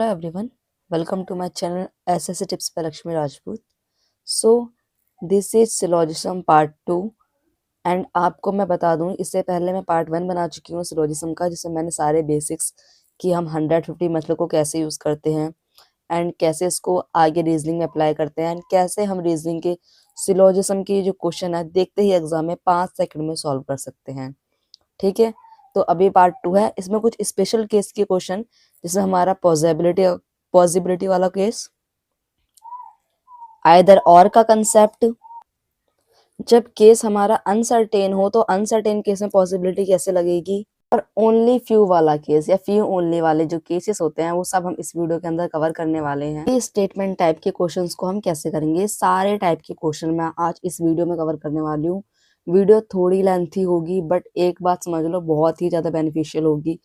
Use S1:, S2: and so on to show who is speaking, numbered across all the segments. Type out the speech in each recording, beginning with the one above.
S1: Hello everyone, welcome to my channel SSC Tips by Lakshmi Rajput. So this is syllogism part 2 and आपको मैं बता दूं इससे पहले मैं पार्ट 1 बना चुकी हूँ सिलोजिज्म का, जिसमें मैंने सारे बेसिक्स कि हम 150 मेथड को कैसे यूज़ करते हैं एंड कैसे इसको आगे रीजनिंग में अप्लाई करते हैं एंड कैसे हम रीजनिंग के सिलोजिज्म की जो क्वेश्चन है देखते ही एग्जाम में 5 सेकंड में सॉल्व कर सकते हैं। ठीक है, तो अभी पार्ट 2 है। इसमें कुछ स्पेशल केस के क्वेश्चन, जैसे हमारा पॉसिबिलिटी वाला केस, आइदर और का कंसेप्ट। जब केस हमारा अनसर्टेन हो तो अनसर्टेन केस में पॉसिबिलिटी कैसे लगेगी, और ओनली फ्यू वाला केस या फ्यू ओनली वाले जो केसेस होते हैं वो सब हम इस वीडियो के अंदर कवर करने वाले हैं। ये स्टेटमेंट टाइप के क्वेश्चंस को हम कैसे करेंगे, सारे टाइप के क्वेश्चन मैं आज इस वीडियो में कवर करने वाली हूँ। वीडियो थोड़ी लेंथी होगी बट एक बात समझ लो, बहुत ही ज़्यादा बेनिफिशियल होगी।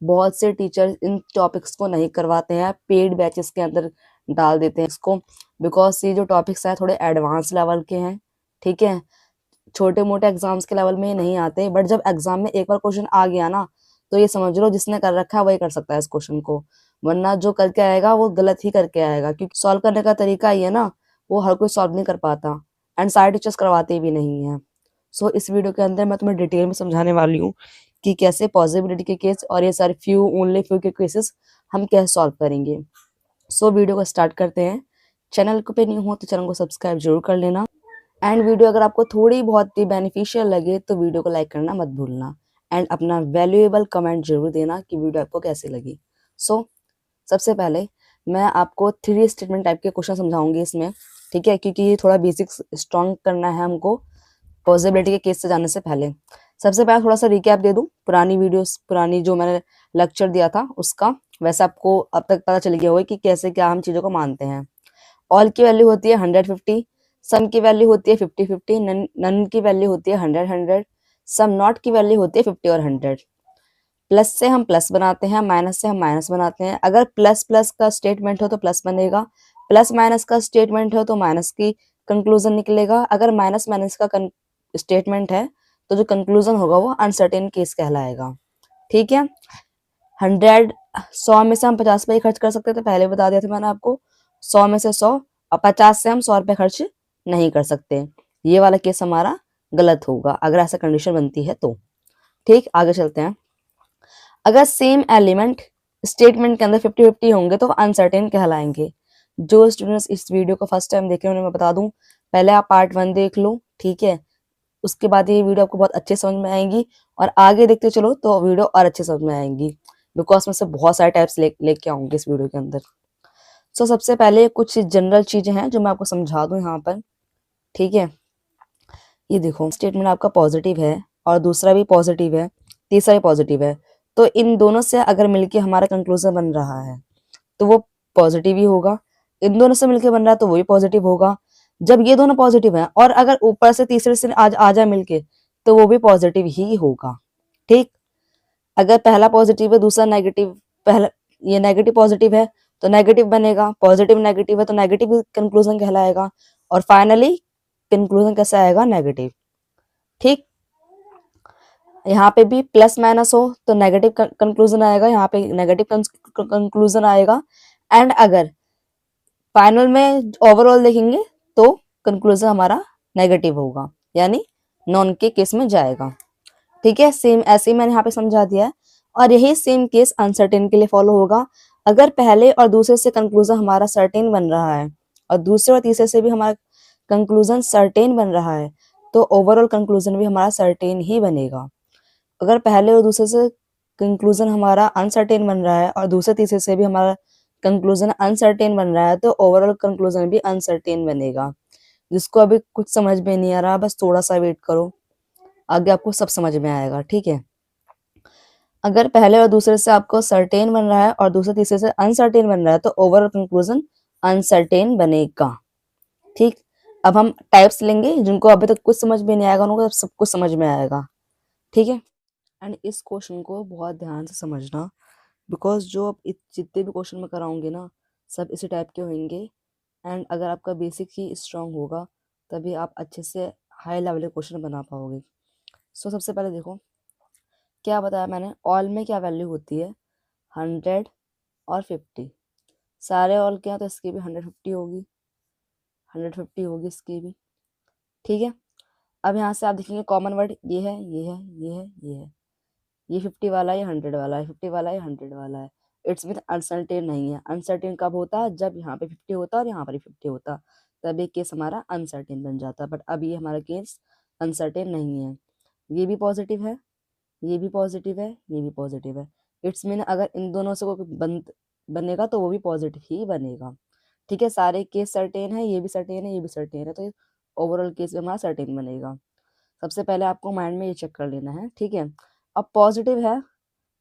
S1: बहुत से टीचर्स इन टॉपिक्स को नहीं करवाते हैं, पेड बैचेस के अंदर डाल देते हैं इसको, बिकॉज ये जो टॉपिक्स हैं थोड़े एडवांस लेवल के हैं। ठीक है, छोटे मोटे एग्जाम्स के लेवल में ये नहीं आते, बट जब एग्जाम में एक बार क्वेश्चन आ गया ना तो ये समझ लो जिसने कर रखा है वही कर सकता है इस क्वेश्चन को, वरना जो करके आएगा वो गलत ही करके आएगा, क्योंकि सॉल्व करने का तरीका ही है ना, वो हर कोई सॉल्व नहीं कर पाता एंड सारे टीचर्स करवाते भी नहीं है। सो इस वीडियो के अंदर मैं तुम्हें डिटेल में समझाने वाली हूँ कि कैसे पॉसिबिलिटी के केस और ये सारे फ्यू ओनली फ्यू के केसेस हम कैसे सॉल्व करेंगे। सो वीडियो को स्टार्ट करते हैं। चैनल को पे नहीं हो तो चैनल को सब्सक्राइब जरूर कर लेना एंड वीडियो अगर आपको थोड़ी बहुत ही बेनिफिशियल लगे तो वीडियो को लाइक करना मत भूलना एंड अपना वैल्यूएबल कमेंट जरूर देना कि वीडियो आपको कैसी लगी। सो सबसे पहले मैं आपको 3 स्टेटमेंट टाइप के क्वेश्चन समझाऊंगी इसमें। ठीक है, क्योंकि ये थोड़ा बेसिक्स स्ट्रॉन्ग करना है हमको पॉसिबिलिटी के केस से जाने से पहले। सबसे पहले थोड़ा सा रिकैप दे दूं पुरानी जो मैंने लेक्चर दिया था उसका, वैसे आपको अब तक पता चल गया होगा कि कैसे क्या हम चीज़ों को मानते हैं। ऑल की वैल्यू होती है 150, सम की वैल्यू होती है 50-50, नन की वैल्यू होती है 100-100, सम नॉट की वैल्यू होती है 50 और 100। प्लस से हम प्लस बनाते हैं, माइनस से हम माइनस बनाते हैं। अगर प्लस प्लस का स्टेटमेंट हो तो प्लस बनेगा, प्लस माइनस का स्टेटमेंट हो तो माइनस की कंक्लूजन निकलेगा। अगर माइनस माइनस का स्टेटमेंट है तो जो कंक्लूजन होगा वो अनसर्टेन केस कहलाएगा। ठीक है, 100 में से हम 50 पे ही खर्च कर सकते थे, पहले बता दिया था मैंने आपको। 100 में से 100 और 50 से हम 100 रुपए खर्च नहीं कर सकते, ये वाला केस हमारा गलत होगा अगर ऐसा कंडीशन बनती है तो। ठीक, आगे चलते हैं। अगर सेम एलिमेंट स्टेटमेंट के अंदर 50-50 होंगे तो अनसर्टेन कहलाएंगे। जो स्टूडेंट्स इस वीडियो को फर्स्ट टाइम देख रहे हैं उन्हें मैं बता दूं, पहले आप पार्ट 1 देख लो। ठीक है, उसके बाद ये वीडियो आपको बहुत अच्छे समझ में आएंगी और आगे देखते चलो तो वीडियो और अच्छे समझ में आएंगी, बिकॉज मैं से बहुत सारे टाइप्स लेके आऊंगी इस वीडियो के अंदर। सो सबसे पहले कुछ जनरल चीजें हैं जो मैं आपको समझा दूं यहाँ पर। ठीक है, ये देखो स्टेटमेंट आपका पॉजिटिव है और दूसरा भी पॉजिटिव है, तीसरा भी पॉजिटिव है, तो इन दोनों से अगर मिलके हमारा कंक्लूजन बन रहा है तो वो पॉजिटिव ही होगा। इन दोनों से मिलके बन रहा है तो वो भी पॉजिटिव होगा। जब ये दोनों पॉजिटिव हैं और अगर ऊपर से तीसरे से आज आ जाए मिलके तो वो भी पॉजिटिव ही होगा। ठीक, अगर पहला पॉजिटिव है दूसरा नेगेटिव, पहला ये नेगेटिव पॉजिटिव है तो नेगेटिव बनेगा, पॉजिटिव नेगेटिव है तो नेगेटिव कंक्लूजन कहलाएगा और फाइनली कंक्लूजन कैसा आएगा, नेगेटिव। ठीक, यहाँ पे भी प्लस माइनस हो तो नेगेटिव कंक्लूजन आएगा, यहाँ पे नेगेटिव कंक्लूजन आएगा एंड अगर फाइनल में ओवरऑल देखेंगे तो कंक्लूजन हमारा नेगेटिव होगा, यानी नॉन के केस में जाएगा। ठीक है, सेम ऐसे ही मैंने यहाँ पे समझा दिया है और यही सेम केस अनसर्टेन के लिए फॉलो होगा। अगर पहले और दूसरे से कंक्लूजन हमारा सर्टेन बन रहा है और दूसरे और तीसरे से भी हमारा कंक्लूजन सर्टेन बन रहा है तो ओवरऑल कंक्लूजन भी हमारा सर्टेन ही बनेगा। अगर पहले और दूसरे से कंक्लूजन हमारा अनसर्टेन बन रहा है और दूसरे तीसरे से भी हमारा कंक्लूजन अनसर्टेन बन रहा है तो ओवरऑल कंक्लूजन भी अनसर्टेन बनेगा। जिसको अभी कुछ समझ में नहीं आ रहा बस थोड़ा सा वेट करो, आगे आपको सब समझ में आएगा। ठीक है, अगर पहले और दूसरे से आपको सर्टेन बन रहा है और दूसरे तीसरे से अनसर्टेन बन रहा है तो ओवरऑल कंक्लूजन अनसर्टेन बनेगा। ठीक, अब हम टाइप्स लेंगे, जिनको अभी तक कुछ समझ में नहीं आएगा उनको सब कुछ समझ में आएगा। ठीक है, एंड इस क्वेश्चन को बहुत ध्यान से समझना, बिकॉज जो अब जितने भी क्वेश्चन मैं कराऊंगी ना सब इसी टाइप के होंगे एंड अगर आपका बेसिक ही स्ट्रांग होगा तभी आप अच्छे से हाई लेवल के क्वेश्चन बना पाओगे। सो सबसे पहले देखो क्या बताया मैंने, ऑल में क्या वैल्यू होती है, 100 और 50। सारे ऑल के हैं तो इसकी भी 150 होगी, 150 होगी इसकी भी। ठीक है, अब यहाँ से आप देखेंगे कॉमन वर्ड ये है, ये है, ये है, ये है, ये 50 वाला है, ये 100 वाला है, 50 वाला है, 100 वाला है। इट्स मीन अनसर्टेन नहीं है। अनसर्टेन कब होता है? जब यहाँ पे 50 होता और यहाँ पर 50 होता, तब एक केस हमारा अनसर्टेन बन जाता। बट अब ये हमारा केस अनसर्टेन नहीं है। ये भी पॉजिटिव है, ये भी पॉजिटिव है, ये भी पॉजिटिव है। इट्स मीन अगर इन दोनों से कोई बनेगा तो वो भी पॉजिटिव ही बनेगा। ठीक है, सारे केस सर्टेन है, ये भी सर्टेन है, ये भी सर्टेन है, तो ओवरऑल केस में हमारा सर्टेन बनेगा। सबसे पहले आपको माइंड में ये चेक कर लेना है। ठीक है, अब पॉजिटिव है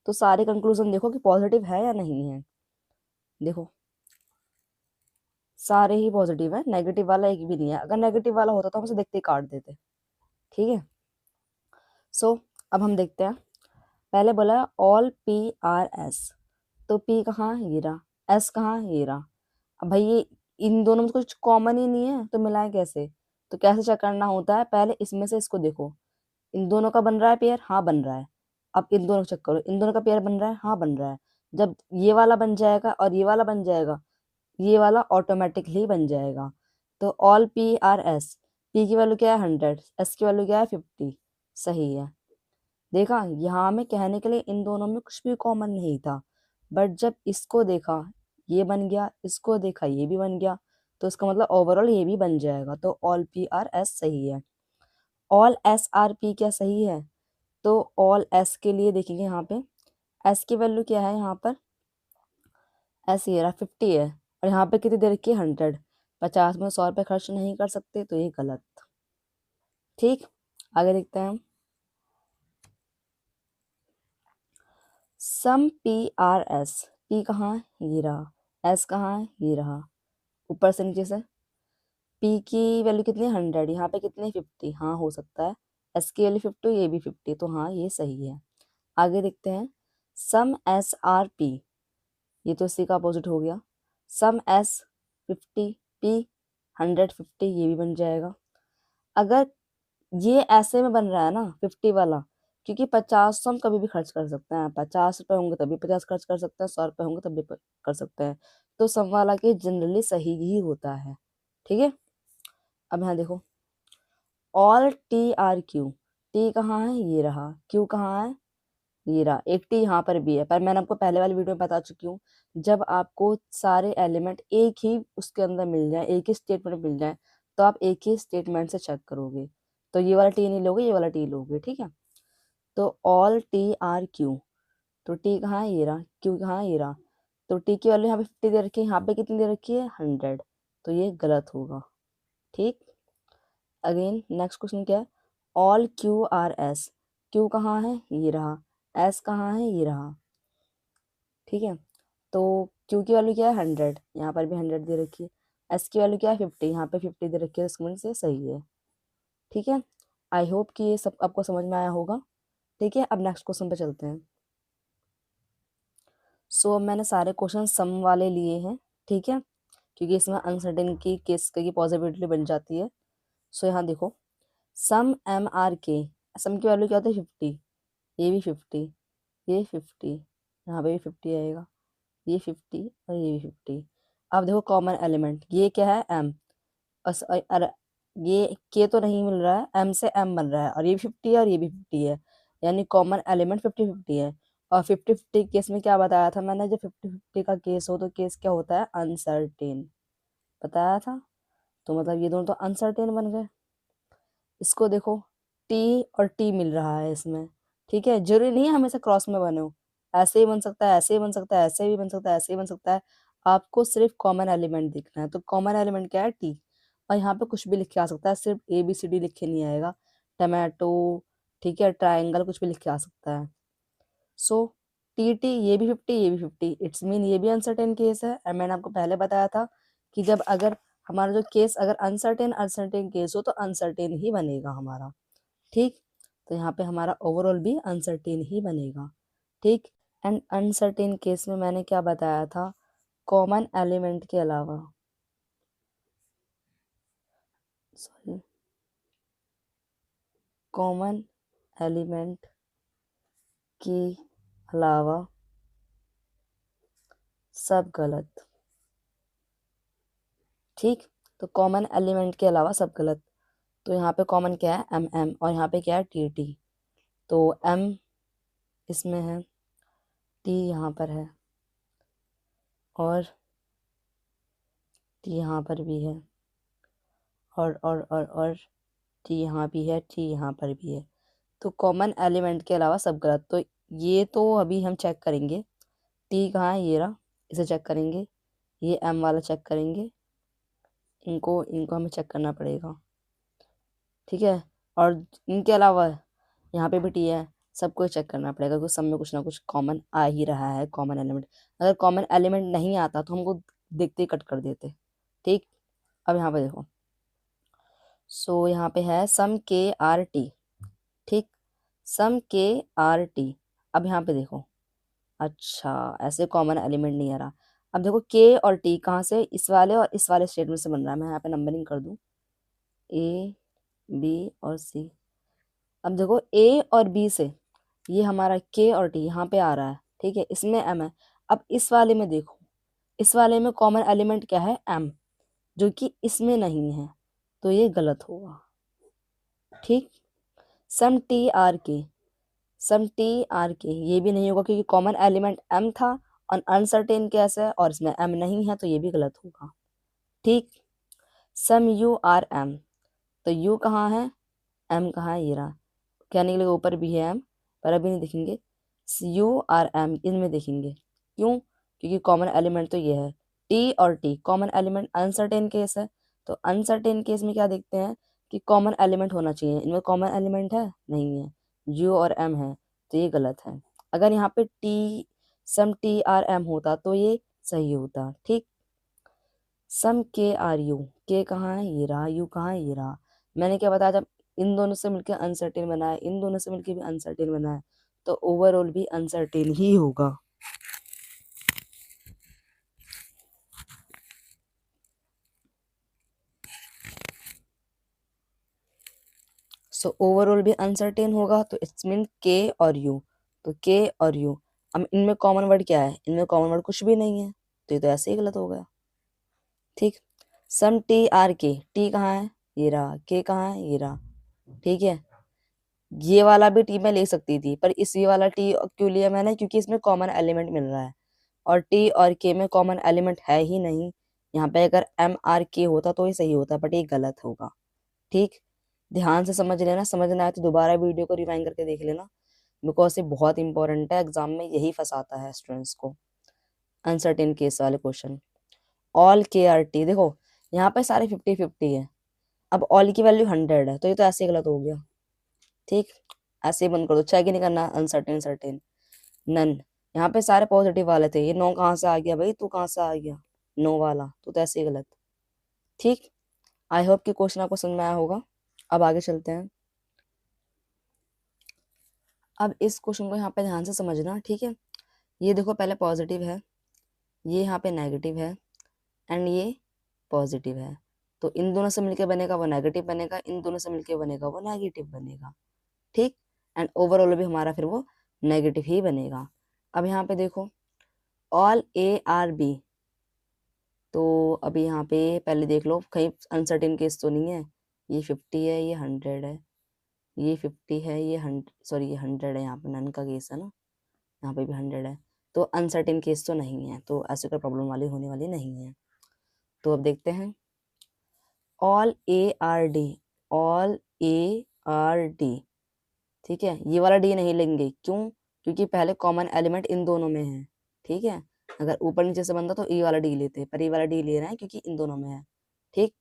S1: तो सारे कंक्लूजन देखो कि पॉजिटिव है या नहीं है। देखो सारे ही पॉजिटिव है, नेगेटिव वाला एक भी नहीं है। अगर नेगेटिव वाला होता तो हम उसे देखते ही काट देते। ठीक है, सो अब हम देखते हैं। पहले बोला है ऑल पी आर एस, तो पी कहाँ? ये रहा। एस कहाँ? ये रहा। अब भाई ये इन दोनों में तो कुछ कॉमन ही नहीं है, तो मिलाएं कैसे? तो कैसे चेक करना होता है, पहले इसमें से इसको देखो, इन दोनों का बन रहा है पेयर? हाँ बन रहा है। अब इन दोनों को चेक करो, इन दोनों का पेयर बन रहा है? हाँ बन रहा है। जब ये वाला बन जाएगा और ये वाला बन जाएगा, ये वाला ऑटोमेटिकली बन जाएगा। तो all P R S, P की वैल्यू क्या है? 100, एस की वैल्यू क्या है? 50। सही है। देखा, यहाँ में कहने के लिए इन दोनों में कुछ भी कॉमन नहीं था, बट जब इसको देखा ये बन गया, इसको देखा ये भी बन गया, तो इसका मतलब ओवरऑल ये भी बन जाएगा। तो ऑल पी आर एस सही है। ऑल एस आर पी क्या सही है? तो ऑल एस के लिए देखेंगे यहाँ पे, एस की वैल्यू क्या है यहाँ पर? एस ये रहा 50 है, और यहाँ पे कितनी दे रखी है? 100। 50 में 100 रुपये खर्च नहीं कर सकते, तो ये गलत। ठीक, आगे देखते हैं हम। Some P R S, P कहाँ है? ये रहा। एस कहाँ है? ये रहा। ऊपर से नीचे से, पी की वैल्यू कितनी है? 100, यहाँ पे कितनी? 50। हाँ हो सकता है। एस की वैल्यू 50, ये भी 50, तो हाँ ये सही है। आगे देखते हैं। सम एस आर पी, ये तो इसी का अपोजिट हो गया। सम एस 50 पी 150, ये भी बन जाएगा। अगर ये ऐसे में बन रहा है ना 50 वाला, क्योंकि 50 तो हम कभी भी खर्च कर सकते हैं। 50 रुपए होंगे तभी 50 खर्च कर सकते हैं, 100 रुपए होंगे तभी कर सकते हैं। तो सम वाला के जनरली सही ही होता है। ठीक है, अब यहाँ देखो, all T are Q, T कहाँ है? ये रहा। क्यू कहाँ है? ये रहा। एक टी यहाँ पर भी है, पर मैंने आपको पहले वाली वीडियो में बता चुकी हूँ, जब आपको सारे एलिमेंट एक ही उसके अंदर मिल जाए, एक ही स्टेटमेंट मिल जाए, तो आप एक ही स्टेटमेंट से चेक करोगे। तो ये वाला टी नहीं लोगे, ये वाला टी लोगे। ठीक है, तो ऑल टी आर क्यू, तो टी कहाँ है? ये रहा। क्यू कहाँ है? ये रहा। तो टी की वैल्यू यहाँ पे 50 दे रखी है, यहाँ पे कितनी दे रखी है? 100, तो ये गलत होगा। ठीक, अगेन नेक्स्ट क्वेश्चन क्या है? All Q R S, Q कहाँ है? ये रहा। एस कहाँ है? ये रहा। ठीक है, तो क्यू की वैल्यू क्या है? 100, यहाँ पर भी 100 दे रखी है। एस की वैल्यू क्या है? 50, यहाँ पे 50 दे रखी है, इसके मीन से सही है। ठीक है, आई होप कि ये सब आपको समझ में आया होगा। ठीक है, अब नेक्स्ट क्वेश्चन पे चलते हैं। सो मैंने सारे क्वेश्चन सम वाले लिए हैं। ठीक है, क्योंकि इसमें अनसर्टेन की केस की पॉसिबिलिटी बन जाती है। सो यहाँ देखो, सम एम आर के, सम की वैल्यू क्या होती है? 50, ये भी 50, ये 50, यहाँ पे भी 50 आएगा, ये 50 और ये भी 50। अब देखो कॉमन एलिमेंट ये क्या है? एम। अरे ये के तो नहीं मिल रहा है, एम से एम बन रहा है, और ये भी 50 है और ये भी 50 है, यानी कॉमन एलिमेंट 50-50 है। और 50-50 केस में क्या बताया था मैंने? जब 50-50 का केस हो तो केस क्या होता है? अनसर्टेन, बताया था। तो मतलब ये दोनों तो अनसर्टेन बन गए। इसको देखो, टी और टी मिल रहा है इसमें। ठीक है, जरूरी नहीं है हमेशा क्रॉस में बने हो, ऐसे ही बन सकता है, ऐसे ही बन सकता है, ऐसे भी बन सकता है, ऐसे ही बन सकता है। आपको सिर्फ कॉमन एलिमेंट दिखना है। तो कॉमन एलिमेंट क्या है? टी। और यहाँ पे कुछ भी लिख के आ सकता है, सिर्फ ए बी सी डी लिख के नहीं आएगा। टमाटो, ठीक है, ट्राइंगल, कुछ भी लिख के आ सकता है। सो टी टी, ये भी 50, ये भी 50, इट्स मीन ये भी अनसर्टेन केस है। और मैंने आपको पहले बताया था कि जब अगर हमारा जो केस अगर अनसर्टेन अनसर्टेन केस हो तो अनसर्टेन ही बनेगा हमारा। ठीक, तो यहाँ पे हमारा ओवरऑल भी अनसर्टेन ही बनेगा। ठीक, एंड अनसर्टेन केस में मैंने क्या बताया था? कॉमन एलिमेंट के अलावा, सॉरी, कॉमन एलिमेंट के अलावा सब गलत। ठीक, तो कॉमन एलिमेंट के अलावा सब गलत। तो यहाँ पे कॉमन क्या है, एम एम, और यहाँ पे क्या है, टी टी। तो एम इसमें है, टी यहाँ पर है, और टी यहाँ पर भी है, और टी यहाँ भी है, टी यहाँ पर भी है। तो कॉमन एलिमेंट के अलावा सब गलत। तो ये तो अभी हम चेक करेंगे, टी कहाँ है, ये रहा, इसे चेक करेंगे, ये एम वाला चेक करेंगे, इनको इनको हमें चेक करना पड़ेगा, ठीक है। और इनके अलावा यहाँ पे भी टी है, सबको चेक करना पड़ेगा, क्योंकि सब में कुछ ना कुछ कॉमन आ ही रहा है, कॉमन एलिमेंट। अगर कॉमन एलिमेंट नहीं आता तो हमको देखते ही कट कर देते, ठीक। अब यहाँ पे देखो, सो यहाँ पे है सम के आर टी, ठीक, सम के आर टी। अब यहाँ पे देखो, अच्छा ऐसे कॉमन एलिमेंट नहीं आ रहा। अब देखो के और टी कहाँ से, इस वाले और इस वाले स्टेटमेंट से बन रहा है। मैं यहाँ पे नंबरिंग कर दूं, ए बी और सी। अब देखो ए और बी से ये हमारा के और टी यहाँ पे आ रहा है, ठीक है, इसमें एम है। अब इस वाले में देखो, इस वाले में कॉमन एलिमेंट क्या है, एम, जो कि इसमें नहीं है, तो ये गलत होगा, ठीक। सम टी आर के, सम टी आर के ये भी नहीं होगा, क्योंकि कॉमन एलिमेंट एम था और अनसर्टेन केस है और इसमें एम नहीं है, तो ये भी गलत होगा, ठीक। सम यू आर एम, तो यू कहाँ है, एम कहाँ है, ये रहा। कहने के लिए ऊपर भी है एम, पर अभी नहीं दिखेंगे। यू आर एम इनमें देखेंगे, क्यों, क्योंकि कॉमन एलिमेंट तो ये है। टी और T common element uncertain case है, तो अनसर्टेन केस में क्या देखते हैं कि कॉमन एलिमेंट होना चाहिए, इनमें कॉमन एलिमेंट है, नहीं है, यू और एम है, तो ये गलत है। अगर यहाँ पे T, some tea are M होता तो ये सही होता, ठीक। सम के आर यू, के कहाँ है, ये रहा, यू कहाँ है, ये रहा। मैंने क्या बताया, जब इन दोनों से मिलकर अनसर्टेन बना है, इन दोनों से मिलकर भी अनसर्टेन बना है, तो ओवरऑल भी अनसर्टेन ही होगा। सो ओवरऑल भी अनसर्टेन होगा, तो इट्स मीन के और यू। तो के और यू, अब इनमें कॉमन वर्ड क्या है, इनमें कॉमन वर्ड कुछ भी नहीं है, तो ये तो ऐसे ही गलत हो गया, ठीक। सम टी आर के, टी कहाँ है, ये रहा, के कहाँ है, ये रहा, ठीक है। ये वाला भी टी में ले सकती थी, पर इस ये वाला टी क्यों लिया मैंने, क्योंकि इसमें कॉमन एलिमेंट मिल रहा है, और टी और के में कॉमन एलिमेंट है ही नहीं। यहाँ पे अगर एम आर के होता तो ये सही होता, बट ये गलत होगा, ठीक। ध्यान से समझ लेना, समझ ना आए तो दोबारा वीडियो को रिवाइंड करके देख लेना, बिकॉज ये बहुत इंपॉर्टेंट है, एग्जाम में यही फंसाता है स्टूडेंट्स को, अनसर्टेन केस वाले question. All K R T, देखो यहाँ पे सारे 50-50 है, अब ऑल की वैल्यू 100 है, तो ये तो ऐसे ही गलत हो गया, ठीक। ऐसे ही बंद कर दो, चेक ही नहीं करना, अनसर्टेन सर्टेन नन। यहाँ पे सारे पॉजिटिव वाले थे, ये नो कहाँ से आ गया भाई, तू कहाँ से आ गया, नो वाला, तो ऐसे ही गलत, ठीक। आई होप कि क्वेश्चन आपको समझ में आया होगा। अब आगे चलते हैं। अब इस क्वेश्चन को यहाँ पे ध्यान से समझना, ठीक है। ये देखो पहले पॉजिटिव है, ये यहाँ पे नेगेटिव है, एंड ये पॉजिटिव है, तो इन दोनों से मिलके बनेगा वो नेगेटिव बनेगा, इन दोनों से मिलके बनेगा वो नेगेटिव बनेगा, ठीक। एंड ओवरऑल भी हमारा फिर वो नेगेटिव ही बनेगा। अब यहाँ पे देखो, ऑल ए आर बी, तो अभी यहाँ पे पहले देख लो कहीं अनसर्टेन केस तो नहीं है, ये 50 है, ये 100 है, ये 50 है, ये 100, सॉरी ये 100 है, यहाँ पे नन का केस है ना, यहाँ पे भी 100 है, तो अनसर्टेन केस तो नहीं है, तो ऐसे कोई प्रॉब्लम वाली होने वाली नहीं है। तो अब देखते हैं, all A R D, all A R D, ठीक है, ये वाला डी नहीं लेंगे, क्यों, क्योंकि पहले कॉमन एलिमेंट इन दोनों में है, ठीक है। अगर ऊपर नीचे से बनता तो ए वाला डी लेते, पर ए वाला डी ले रहे हैं क्योंकि इन दोनों में है, ठीक।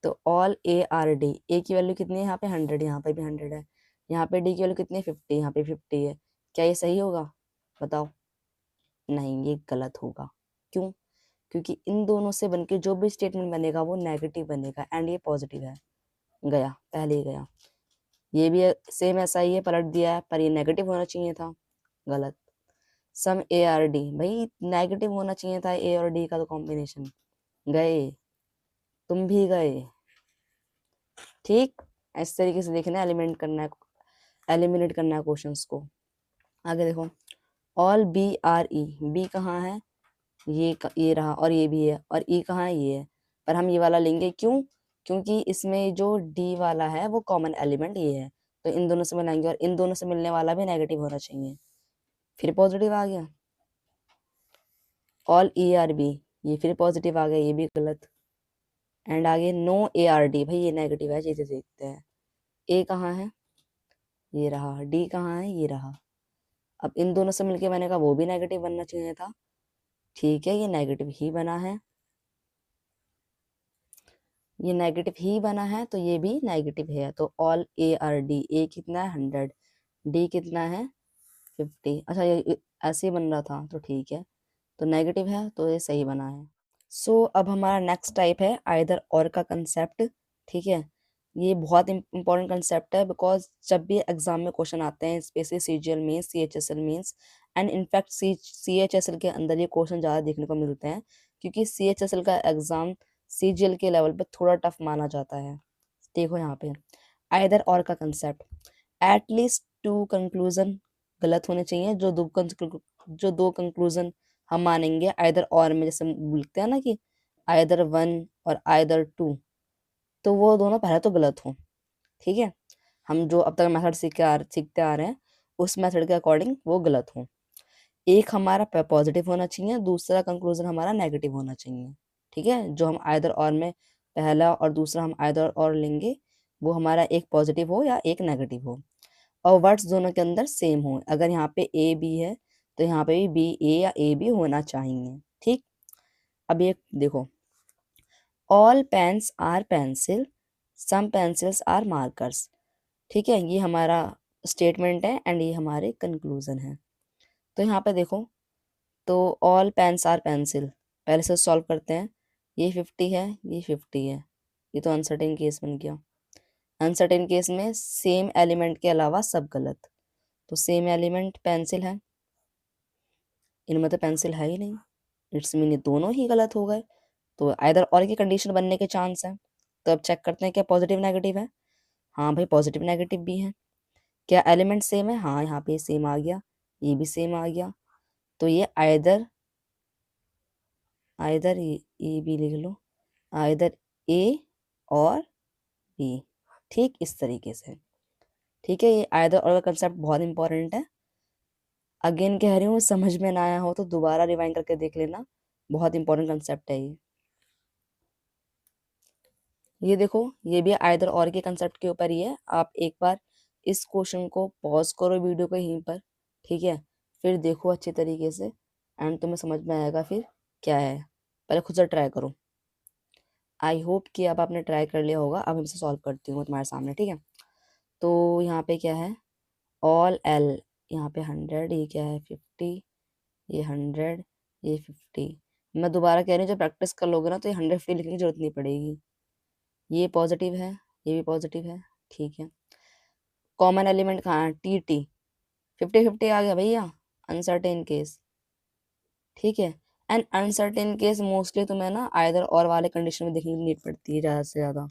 S1: तो ऑल ए आर डी, ए की वैल्यू कितनी है यहाँ पे 100, यहाँ पे भी 100 है, यहाँ पे डी की वैल्यू कितनी है 50, यहाँ पे 50 है, क्या ये सही होगा, बताओ, नहीं ये गलत होगा, क्यों, क्योंकि इन दोनों से बनके जो भी स्टेटमेंट बनेगा वो नेगेटिव बनेगा, एंड ये पॉजिटिव है, गया पहले ही गया। ये भी सेम ऐसा ही है, पलट दिया है, पर ये नेगेटिव होना चाहिए था, गलत। सम ए आर डी, भाई नेगेटिव होना चाहिए था ए और डी का तो कॉम्बिनेशन, गए, तुम भी गए, ठीक। इस तरीके से देखना है, एलिमेंट करना है, एलिमिनेट करना है क्वेश्चंस को। आगे देखो, all B are E, B कहाँ है, ये रहा, और ये भी है, और ई कहाँ है, ये है, पर हम ये वाला लेंगे क्यों? क्योंकि इसमें जो डी वाला है वो कॉमन एलिमेंट ये है, तो इन दोनों से मिलाएंगे और इन दोनों से मिलने वाला भी नेगेटिव होना चाहिए। फिर पॉजिटिव आ गया। ऑल ए आर बी, ये फिर पॉजिटिव आ गया, ये भी गलत। एंड आगे नो ए आर डी, भाई ये नेगेटिव है, चीजें देखते हैं। ए कहाँ है? ये रहा। डी कहाँ है? ये रहा। अब इन दोनों से मिलके मैंने कहा वो भी नेगेटिव बनना चाहिए था। ठीक है, ये नेगेटिव ही बना है, ये नेगेटिव ही बना है, तो ये भी नेगेटिव है। तो ऑल ए आर डी, ए कितना है 100, डी कितना है 50। अच्छा ये ऐसे ही बन रहा था तो ठीक है, तो नेगेटिव है तो ये सही बना है। सो अब हमारा नेक्स्ट टाइप है आइदर और का कंसेप्ट। ठीक है, ये बहुत इंपॉर्टेंट कंसेप्ट है, बिकॉज जब भी एग्जाम में क्वेश्चन आते हैं specially CGL means, CHSL means and in fact CHSL के अंदर ये क्वेश्चन ज़्यादा देखने को मिलते हैं, क्योंकि सीएचएसएल का एग्जाम सीजीएल के लेवल पे थोड़ा टफ माना जाता है। देखो यहाँ पे आइदर और का कंसेप्ट, एटलीस्ट टू कंक्लूजन गलत होने चाहिए। जो दो कंक्लूजन हम मानेंगे आइदर और में, जैसे हम लिखते हैं ना कि आइदर वन और आइदर टू, तो वो दोनों पहले तो गलत हो। ठीक है, हम जो अब तक मेथड सीखते आ रहे हैं उस मेथड के अकॉर्डिंग वो गलत हो। एक हमारा पॉजिटिव होना चाहिए, दूसरा कंक्लूजन हमारा नेगेटिव होना चाहिए। ठीक है, जो हम आइदर और में पहला और दूसरा हम आइदर और लेंगे वो हमारा एक पॉजिटिव हो या एक नेगेटिव हो, और वर्ड्स दोनों के अंदर सेम हो। अगर यहाँ पे ए बी है तो यहाँ पे भी बी ए या ए बी होना चाहिए। ठीक, अब ये देखो, all pens are pencil, some pencils are markers. ठीक है, ये हमारा स्टेटमेंट है एंड ये हमारे कंक्लूजन है। तो यहाँ पे देखो, तो ऑल पेन्स आर पेंसिल, पहले से सॉल्व करते हैं। ये 50 है, ये 50 है, ये तो अनसर्टेन केस बन गया। अनसर्टेन केस में सेम एलिमेंट के अलावा सब गलत, तो सेम एलिमेंट पेंसिल है, इनमें तो पेंसिल है ही नहीं, इट्स मीन ये दोनों ही गलत हो गए। तो आइदर और की कंडीशन बनने के चांस है। तो अब चेक करते हैं क्या पॉजिटिव नेगेटिव है। हाँ भाई, पॉजिटिव नेगेटिव भी है। क्या एलिमेंट सेम है? हाँ, यहाँ पे सेम आ गया, ये भी सेम आ गया। तो ये आइदर आइदर ए बी लिख लो, आइदर ए और बी। ठीक, इस तरीके से। ठीक है, ये आइदर और का कंसेप्ट बहुत इंपॉर्टेंट है। अगेन कह रही हूँ, समझ में ना आया हो तो दोबारा रिवाइंड करके देख लेना, बहुत इंपॉर्टेंट कंसेप्ट है ये। ये देखो, ये भी आइदर और के कंसेप्ट के ऊपर ही है। आप एक बार इस क्वेश्चन को पॉज करो वीडियो को यहीं पर, ठीक है, फिर देखो अच्छे तरीके से एंड तुम्हें समझ में आएगा फिर क्या है। पहले खुद से ट्राई करो। आई होप कि अब आपने ट्राई कर लिया होगा। अब हमसे सॉल्व करती हूँ तुम्हारे सामने, ठीक है। तो यहाँ पे क्या है, ऑल एल, यहाँ पे 100, ये क्या है 50, ये 100, ये 50। मैं दोबारा कह रही हूँ, जब प्रैक्टिस कर लोगे ना तो ये 150 लिखने की जरूरत नहीं पड़ेगी। ये पॉजिटिव है, ये भी पॉजिटिव है। ठीक है, कॉमन एलिमेंट कहाँ है? टी टी, 50-50 आ गया भैया, अनसर्टेन केस। ठीक है, एंड अनसर्टेन केस मोस्टली तुम्हें ना आइदर और वाले कंडीशन में देखने की नीड पड़ती है ज़्यादा से ज़्यादा।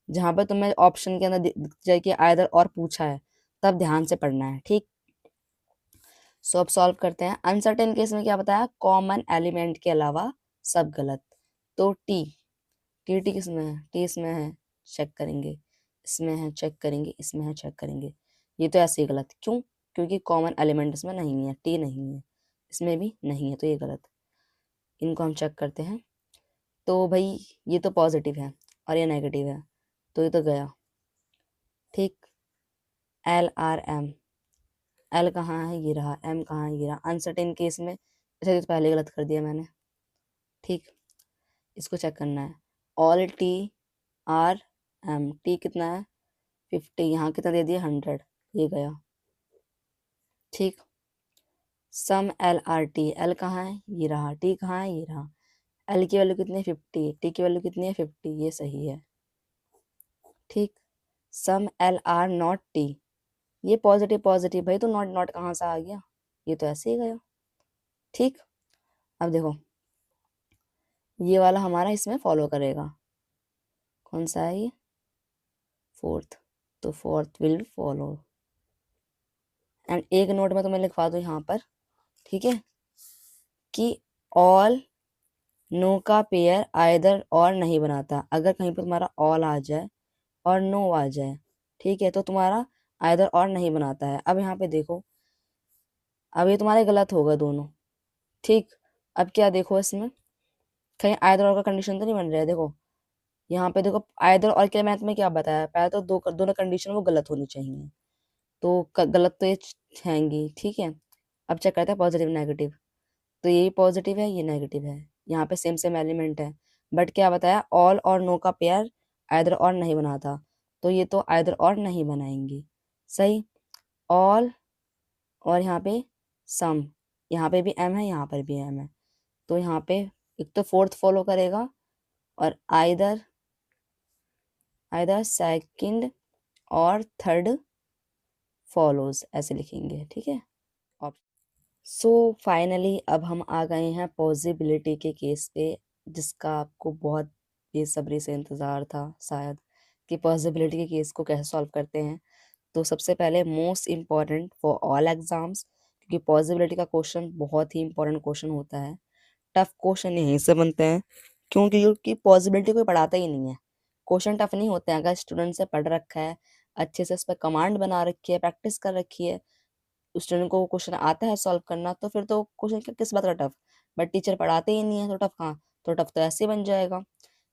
S1: जहाँ पर तुम्हें ऑप्शन के अंदर दिख जाए कि आइदर और पूछा है, तब ध्यान से पढ़ना है। ठीक, सो अब सॉल्व करते हैं। अनसर्टेन केस में क्या बताया? कॉमन एलिमेंट के अलावा सब गलत। तो टी, टी टी किस में है? टी इसमें है, चेक करेंगे, इसमें है चेक करेंगे, इसमें है चेक करेंगे। ये तो ऐसे ही गलत, क्यों? क्योंकि कॉमन एलिमेंट इसमें नहीं है, टी नहीं है, इसमें भी नहीं है, तो ये गलत। इनको हम चेक करते हैं। तो भाई ये तो पॉजिटिव है और ये नेगेटिव है, तो ये तो गया। ठीक, एल आर एम, एल कहाँ है? ये रहा। एम कहाँ है? ये रहा। अनसर्टेन केस में, अच्छा ये तो पहले गलत कर दिया मैंने। ठीक, इसको चेक करना है। All T are M, T कितना है 50, यहाँ कितना दे दिया 100, ये गया। ठीक, सम एल आर टी, एल कहाँ है? ये रहा। टी कहाँ है? ये रहा। एल की वैल्यू कितनी है 50, टी की वैल्यू कितनी है 50, ये सही है। ठीक, सम एल आर नॉट टी, ये पॉजिटिव पॉजिटिव भाई, तो नॉट नॉट कहाँ से आ गया? ये तो ऐसे ही गया। ठीक, अब देखो, ये वाला हमारा इसमें फॉलो करेगा। कौन सा है ये? फोर्थ, तो फोर्थ विल फॉलो। एंड एक नोट में तो मैं लिखवा दूं यहाँ पर, ठीक है, कि ऑल नो का पेयर आइदर और नहीं बनाता। अगर कहीं पर तुम्हारा ऑल आ जाए और नो आ जाए, ठीक है, तो तुम्हारा आइदर और नहीं बनाता है। अब यहाँ पे देखो, अब ये तुम्हारे गलत होगा दोनों, ठीक। अब क्या देखो इसमें, कहीं आइदर और का कंडीशन तो नहीं बन रहा है। देखो यहाँ पे देखो, आइदर और के मैथ में क्या बताया, पहले तो दोनों कंडीशन वो गलत होनी चाहिए, तो गलत तो ये हैंगी, ठीक है। अब चेक करते हैं पॉजिटिव नेगेटिव, तो ये पॉजिटिव है, ये नेगेटिव है, यहाँ पे सेम सेम एलिमेंट है, बट क्या बताया, ऑल और नो का पेयर आइदर और नहीं बनाता, तो ये तो आइदर और नहीं बनाएंगे, सही। ऑल और यहाँ पे सम, यहाँ पे भी एम है, यहाँ पर भी एम है, तो यहाँ पे एक तो फोर्थ फॉलो करेगा, और आइदर आइदर सेकंड और थर्ड फॉलोज, ऐसे लिखेंगे, ठीक है। सो फाइनली अब हम आ गए हैं पॉसिबिलिटी के केस पे, जिसका आपको बहुत बेसब्री से इंतज़ार था शायद, कि पॉसिबिलिटी के केस को कैसे सॉल्व करते हैं। तो सबसे पहले most important for all exams, क्योंकि पॉसिबिलिटी का क्वेश्चन बहुत ही इंपॉर्टेंट क्वेश्चन होता है, टफ क्वेश्चन यहीं से बनते हैं, क्योंकि पॉसिबिलिटी कोई पढ़ाता ही नहीं है। क्वेश्चन टफ नहीं होते हैं, अगर स्टूडेंट से पढ़ रखा है, अच्छे से इस पर कमांड बना रखी है, प्रैक्टिस कर रखी है, स्टूडेंट को क्वेश्चन आता है सॉल्व करना, तो फिर तो क्वेश्चन किस बात का टफ। बट टीचर पढ़ाते ही नहीं है, तो टफ कहाँ, तो टफ तो ऐसे बन जाएगा।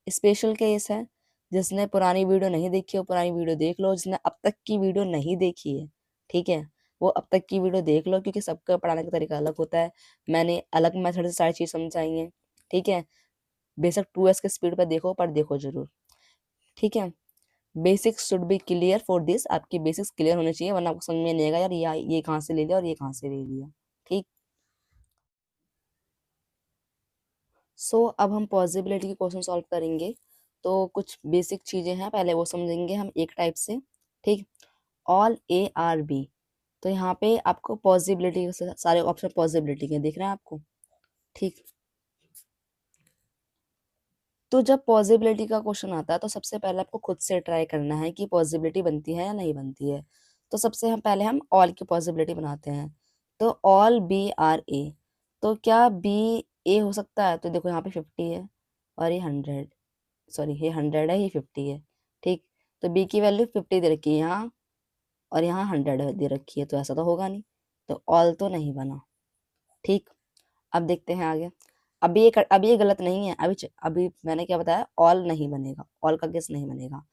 S1: स्पेशल केस है, जिसने पुरानी वीडियो नहीं देखी हो पुरानी वीडियो देख लो, जिसने अब तक की वीडियो नहीं देखी है, ठीक है, वो अब तक की वीडियो देख लो, क्योंकि सबका पढ़ाने का तरीका अलग होता है। मैंने अलग मेथड से सारी चीज समझाई है, ठीक है। बेशक 2s के स्पीड पर देखो, पर देखो जरूर, ठीक है। Basics should be clear for this, आपकी बेसिक्स क्लियर होने चाहिए, वरना आपको समझ में नहीं आएगा यार ये कहाँ से ले लिया और ये कहाँ से ले लिया, ठीक। सो अब हम पॉसिबिलिटी के क्वेश्चन सॉल्व करेंगे, तो कुछ बेसिक चीजें हैं, पहले वो समझेंगे हम एक टाइप से, ठीक। ऑल ए आर बी, तो यहाँ पे आपको पॉसिबिलिटी सारे ऑप्शन पॉसिबिलिटी के दिख रहे हैं आपको, ठीक। तो जब पॉसिबिलिटी का क्वेश्चन आता है, तो सबसे पहले आपको खुद से ट्राई करना है कि पॉसिबिलिटी बनती है या नहीं बनती है। तो सबसे हम पहले हम ऑल की पॉसिबिलिटी बनाते हैं, तो ऑल बी आर ए, तो क्या बी ए हो सकता है, तो देखो यहाँ पे 50 है और ये 100, सॉरी ये 100 है, ये 50 है, ठीक। तो बी की वैल्यू 50 दे रखी है यहाँ, और यहाँ 100 दे रखी है, तो ऐसा तो होगा नहीं, तो ऑल तो नहीं बना, ठीक। अब देखते हैं आगे। अभी ये गलत नहीं है, अभी मैंने क्या बताया, ऑल नहीं बनेगा, ऑल का केस नहीं बनेगा।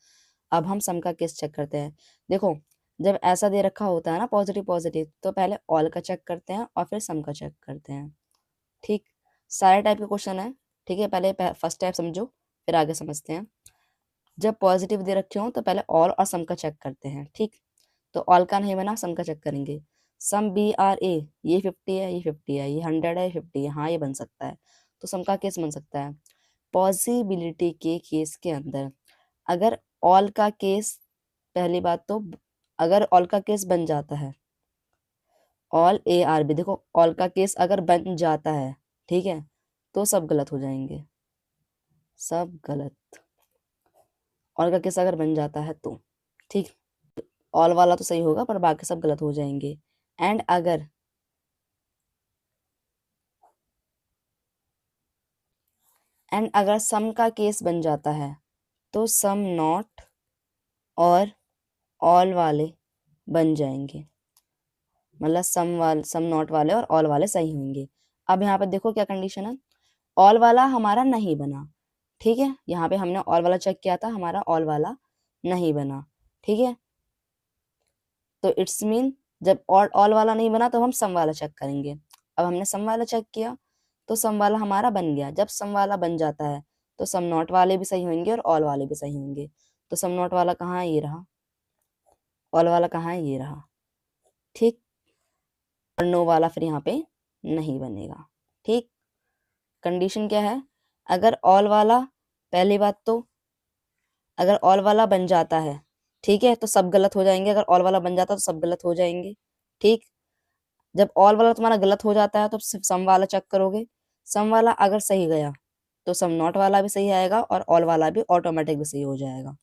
S1: अब हम सम का केस चेक करते हैं। देखो जब ऐसा दे रखा होता है ना पॉजिटिव पॉजिटिव, तो पहले ऑल का चेक करते हैं और फिर सम का चेक करते हैं, ठीक। सारे टाइप के क्वेश्चन है, ठीक है, पहले फर्स्ट टाइप समझो, फिर आगे समझते हैं। जब पॉजिटिव दे रखे हो तो पहले ऑल और सम का चेक करते हैं, ठीक। तो ऑल का नहीं बना, सम का चेक करेंगे। सम बी आर ए, ये 50 है, ये 50 है, ये 100 है, ये 50 है, हाँ ये बन सकता है, तो सम का केस बन सकता है। पॉसिबिलिटी के केस के अंदर अगर ऑल का केस, पहली बात तो अगर ऑल का केस बन जाता है, ऑल ए आर बी, देखो ऑल का केस अगर बन जाता है, ठीक है, तो सब गलत हो जाएंगे, सब गलत। ऑल का केस अगर बन जाता है तो, ठीक, ऑल वाला तो सही होगा पर बाकी सब गलत हो जाएंगे। एंड अगर सम का केस बन जाता है, तो सम नॉट और ऑल वाले बन जाएंगे, मतलब सम नॉट वाले और ऑल वाले सही होंगे। अब यहाँ पे देखो क्या कंडीशन है, ऑल वाला हमारा नहीं बना, ठीक है, यहाँ पे हमने ऑल वाला चेक किया था, हमारा ऑल वाला नहीं बना, ठीक है। तो इट्स मीन जब ऑल वाला नहीं बना तो हम सम वाला चेक करेंगे। अब हमने सम वाला चेक किया, तो सम वाला हमारा बन गया। जब सम वाला बन जाता है, तो सम नॉट वाले भी सही होंगे और ऑल वाले भी सही होंगे। तो सम नॉट वाला कहाँ है, ये रहा, ऑल वाला कहाँ है, ये रहा, ठीक। और नो वाला फिर यहाँ पे नहीं बनेगा, ठीक। कंडीशन क्या है, अगर ऑल वाला, पहली बात तो अगर ऑल वाला बन जाता है, ठीक है, तो सब गलत हो जाएंगे, अगर ऑल वाला बन जाता है तो सब गलत हो जाएंगे, ठीक। जब ऑल वाला तुम्हारा गलत हो जाता है तो सिर्फ सम वाला चेक करोगे, सम वाला अगर सही गया तो सम नॉट वाला भी सही आएगा और ऑल वाला भी ऑटोमेटिक भी सही हो जाएगा।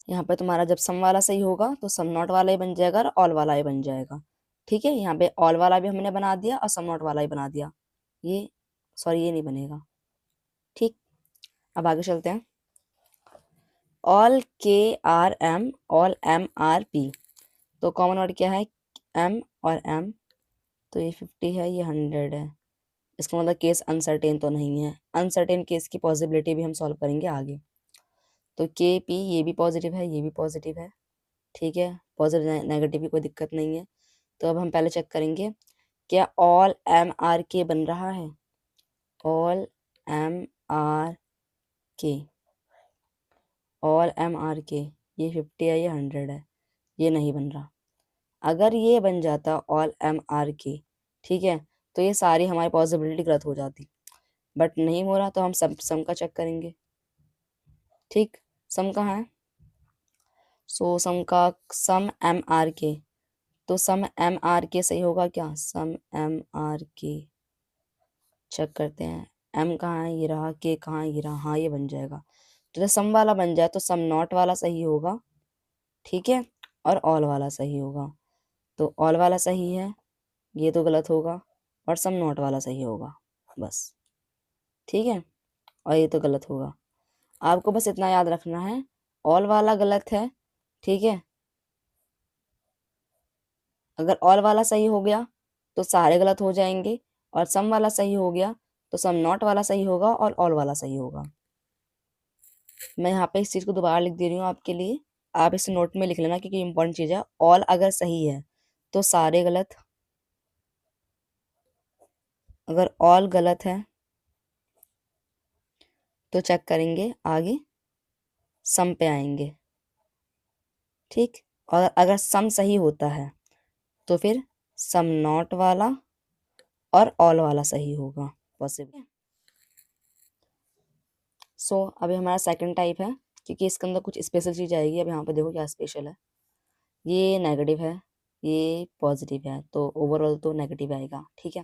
S1: यहाँ पे तुम्हारा जब सम वाला सही होगा तो सम नॉट वाला ही बन जाएगा और ऑल वाला ही बन जाएगा, ठीक है। यहाँ पे ऑल वाला भी हमने बना दिया और सम नॉट वाला ही बना दिया, ये सॉरी ये नहीं बनेगा, ठीक, अब आगे चलते हैं। All K are M, all M are P, तो कॉमन वर्ड क्या है, एम और एम, तो ये 50 है, ये 100 है। इसका मतलब केस अनसर्टेन तो नहीं है। अनसर्टेन केस की पॉसिबिलिटी भी हम सॉल्व करेंगे आगे। तो के पी, ये भी पॉजिटिव है, ये भी पॉजिटिव है, ठीक है, पॉजिटिव नेगेटिव की कोई दिक्कत नहीं है। तो अब हम पहले चेक करेंगे क्या ऑल एम आर के बन रहा है। ऑल एम आर के, ऑल एम आर के, ये 50 है, ये 100 है, ये नहीं बन रहा। अगर ये बन जाता ऑल एम आर के, ठीक है, तो ये सारी हमारी पॉसिबिलिटी गलत हो जाती, बट नहीं हो रहा, तो हम सम का चेक करेंगे। ठीक, सम कहाँ है, सो सम का, सम एम आर के, तो सम एम आर के सही होगा क्या, सम एम आर के चेक करते हैं। एम कहाँ है, ये रहा, के कहाँ है, ये रहा, हाँ ये बन जाएगा। तो जब सम वाला बन जाए तो सम नॉट वाला सही होगा, ठीक है, और ऑल वाला सही होगा। तो ऑल वाला सही है, ये तो गलत होगा, और सम नॉट वाला सही होगा, बस, ठीक है, और ये तो गलत होगा। आपको बस इतना याद रखना है, ऑल वाला गलत है, ठीक है, अगर ऑल वाला सही हो गया तो सारे गलत हो जाएंगे, और सम वाला सही हो गया तो सम नॉट वाला सही होगा और ऑल वाला सही होगा। मैं यहाँ पे इस चीज़ को दोबारा लिख दे रही हूँ आपके लिए, आप इसे नोट में लिख लेना क्योंकि इंपॉर्टेंट चीज़ है। ऑल अगर सही है तो सारे गलत, अगर ऑल गलत है तो चेक करेंगे आगे, सम पे आएंगे, ठीक, और अगर सम सही होता है तो फिर सम नॉट वाला और ऑल वाला सही होगा, पॉसिबल। सो अभी हमारा सेकंड टाइप है, क्योंकि इसके अंदर कुछ स्पेशल चीज़ आएगी। अब यहाँ पे देखो क्या स्पेशल है, ये नेगेटिव है, ये पॉजिटिव है, तो ओवरऑल तो नेगेटिव आएगा, ठीक है।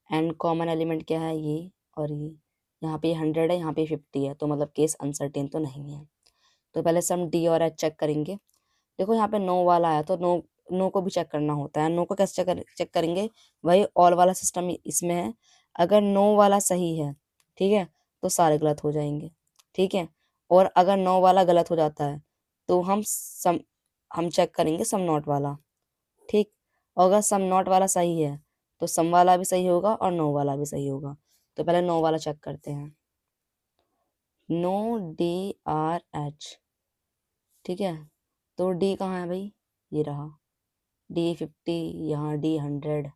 S1: एंड कॉमन एलिमेंट क्या है, ये और ये, यहाँ पे 100 है, यहाँ पे 50 है, तो मतलब केस अनसर्टेन तो नहीं है। तो पहले सम डी और एच चेक करेंगे। देखो यहाँ पे नो वाला आया, तो नो, नो को भी चेक करना होता है। नो को कैसे चेक करेंगे, वही ऑल वाला सिस्टम इसमें है। अगर नो वाला सही है, ठीक है, तो सारे गलत हो जाएंगे, ठीक है, और अगर नो वाला गलत हो जाता है तो हम चेक करेंगे सम नॉट वाला, ठीक, और अगर सम नॉट वाला सही है तो सम वाला भी सही होगा और नो वाला भी सही होगा। तो पहले नो वाला चेक करते हैं, नो डी आर एच, ठीक है, तो डी कहाँ है भाई, ये रहा, डी 50, यहाँ डी 100,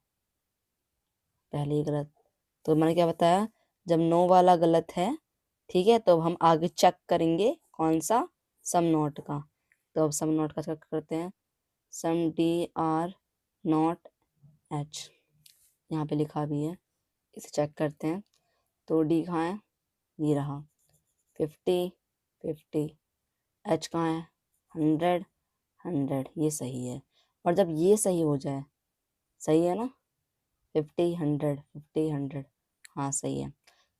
S1: पहले ही गलत। तो मैंने क्या बताया, जब नो वाला गलत है, ठीक है, तो हम आगे चेक करेंगे कौन सा, सम नॉट का। तो अब सम नॉट का चेक करते हैं, सम डी आर नॉट एच, यहाँ पे लिखा भी है, इसे चेक करते हैं। तो डी कहाँ है, ये रहा, 50 50, एच कहाँ है, 100 100, ये सही है। और जब ये सही हो जाए, सही है ना, 50 100 50 100, हाँ सही है।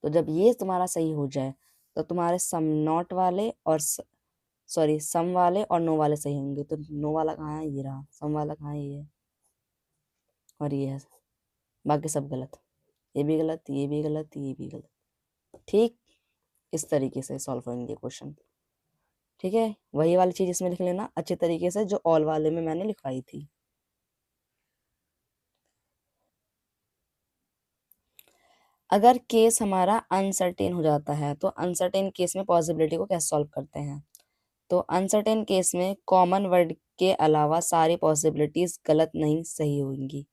S1: तो जब ये तुम्हारा सही हो जाए तो तुम्हारे सम नॉट वाले और सॉरी सम वाले और नो वाले सही होंगे। तो नो वाला कहाँ है, ये रहा, सम वाला कहाँ है, ये है, और ये है, बाकी सब गलत, ये भी गलत, ये भी गलत, ये भी गलत, ठीक, इस तरीके से सॉल्व होंगे क्वेश्चन, ठीक है। वही वाली चीज इसमें लिख लेना अच्छे तरीके से जो ऑल वाले में मैंने लिखवाई थी। अगर केस हमारा अनसर्टेन हो जाता है तो अनसर्टेन केस में पॉसिबिलिटी को कैसे सॉल्व करते हैं। तो अनसर्टेन केस में कॉमन वर्ड के अलावा सारी पॉसिबिलिटीज गलत नहीं सही होंगी,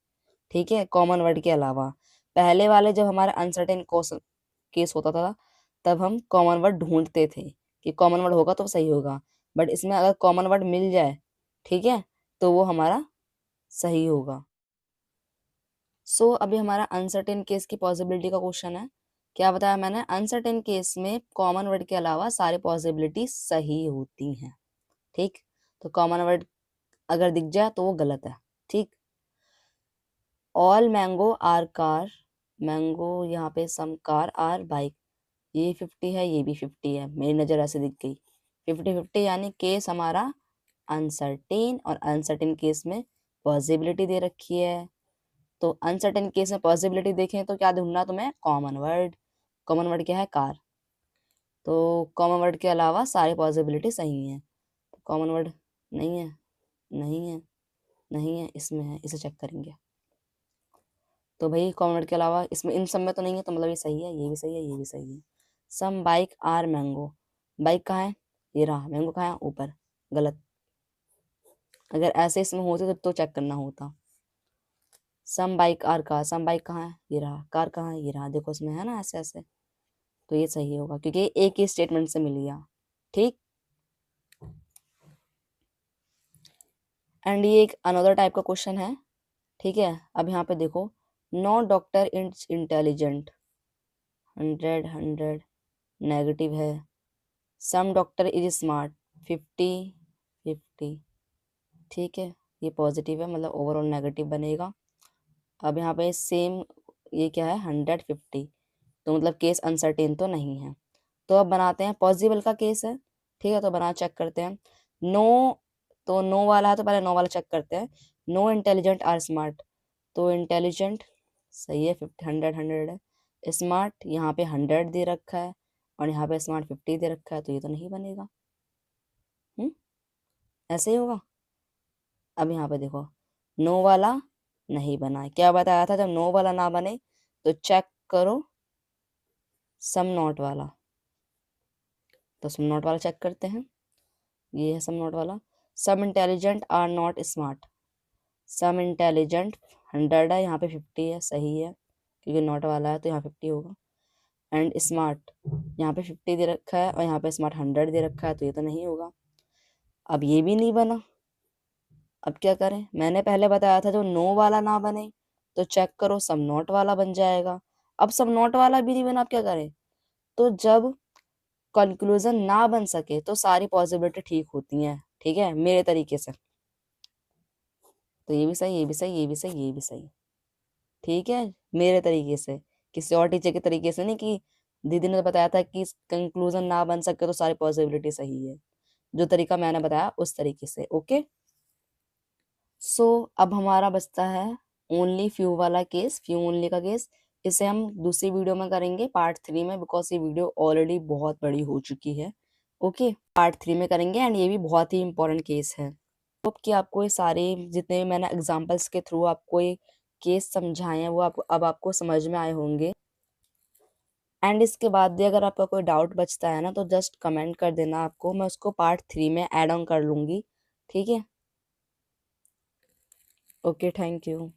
S1: ठीक है, कॉमन वर्ड के अलावा। पहले वाले जब हमारा अनसर्टेन केस होता था तब हम कॉमन वर्ड ढूंढते थे कि कॉमन वर्ड होगा तो सही होगा, बट इसमें अगर कॉमन वर्ड मिल जाए, ठीक है, तो वो हमारा सही होगा। सो अभी हमारा अनसर्टेन केस की पॉसिबिलिटी का क्वेश्चन है। क्या बताया मैंने, अनसर्टेन केस में कॉमन वर्ड के अलावा सारी पॉसिबिलिटी सही होती हैं, ठीक। तो कॉमन वर्ड अगर दिख जाए तो वो गलत है, ठीक। All mango are car, mango यहाँ पे सम कार आर बाइक, ये 50 है, ये भी 50 है, मेरी नज़र ऐसे दिख गई 50 50, यानी केस हमारा अनसर्टेन, और अनसर्टेन केस में पॉसिबिलिटी दे रखी है। तो अनसर्टेन केस में पॉसिबिलिटी देखें तो क्या ढूंढना तुम्हें, कॉमन वर्ड। कॉमन वर्ड क्या है, कार, तो कॉमन वर्ड के अलावा सारी पॉसिबिलिटी सही है। तो कॉमन वर्ड नहीं है, नहीं है, नहीं है, इसमें है, इसे चेक करेंगे। तो भाई कॉमन वर्ड के अलावा इसमें इन सब में तो नहीं है, तो मतलब ये सही है, ये भी सही है, ये भी सही है। सम बाइक आर मैंगो, बाइक कहाँ है, ये रहा, मैंगो कहाँ है, ऊपर, गलत। अगर ऐसे इसमें होते तो चेक करना होता। Some bike are car, some bike कहाँ है, ये रहा, कार कहाँ है, ये रहा, देखो इसमें है ना ऐसे ऐसे, तो ये सही होगा क्योंकि एक ही स्टेटमेंट से मिल गया। ठीक। एंड ये एक अनदर टाइप का क्वेश्चन है। ठीक है, अब यहाँ पे देखो, no doctor is intelligent, 100 100 negative है। Some doctor is smart, 50 50। ठीक है, ये पॉजिटिव है, मतलब ओवरऑल नेगेटिव बनेगा। अब यहाँ पे सेम, ये क्या है, 150, तो मतलब केस अनसर्टेन तो नहीं है। तो अब बनाते हैं, पॉसिबल का केस है। ठीक है, तो बना चेक करते हैं। नो, तो नो वाला है तो पहले नो वाला चेक करते हैं। नो इंटेलिजेंट आर स्मार्ट, तो इंटेलिजेंट सही है, 50 100 100 है। स्मार्ट यहाँ पे 100 दे रखा है और यहाँ पे स्मार्ट 50 दे रखा है, तो ये तो नहीं बनेगा। ऐसे ही होगा। अब यहाँ पे देखो, नो वाला नहीं बना है, क्या बताया था, जब नो वाला ना बने तो चेक करो सम नॉट वाला। तो सम नॉट वाला चेक करते हैं, ये है सम नॉट वाला। Some intelligent are not smart, some intelligent 100 है, यहाँ पे 50 है, सही है क्योंकि नॉट वाला है तो यहाँ 50 होगा। एंड स्मार्ट यहाँ पे 50 दे रखा है और यहाँ पे स्मार्ट 100 दे रखा है, तो ये तो नहीं होगा। अब ये भी नहीं बना, अब क्या करें, मैंने पहले बताया था जो नो वाला ना बने तो चेक करो सम नॉट वाला बन जाएगा। अब सम नॉट वाला भी नहीं बना, अब क्या करें, तो जब कंक्लूजन ना बन सके तो सारी पॉसिबिलिटी ठीक होती हैं। ठीक है, मेरे तरीके से। तो ये भी सही, ये भी सही, ये भी सही, ये भी सही। ठीक है, मेरे तरीके से, किसी और टीचर के तरीके से नहीं कि दीदी ने तो बताया था कि कंक्लूजन ना बन सके तो सारी पॉसिबिलिटी सही है, जो तरीका मैंने बताया उस तरीके से। ओके। सो अब हमारा बचता है ओनली फ्यू वाला केस, फ्यू ओनली का केस। इसे हम दूसरी वीडियो में करेंगे, पार्ट 3 में, बिकॉज ये वीडियो ऑलरेडी बहुत बड़ी हो चुकी है। ओके, पार्ट 3 में करेंगे एंड ये भी बहुत ही इंपॉर्टेंट केस है। होप कि आपको ये सारे जितने भी मैंने एग्जांपल्स के थ्रू आपको ये केस समझाए हैं वो अब आपको समझ में आए होंगे। एंड इसके बाद भी अगर आपका कोई डाउट बचता है ना तो जस्ट कमेंट कर देना, आपको मैं उसको पार्ट 3 में ऐड ऑन कर लूंगी। ठीक है, ओके, थैंक यू।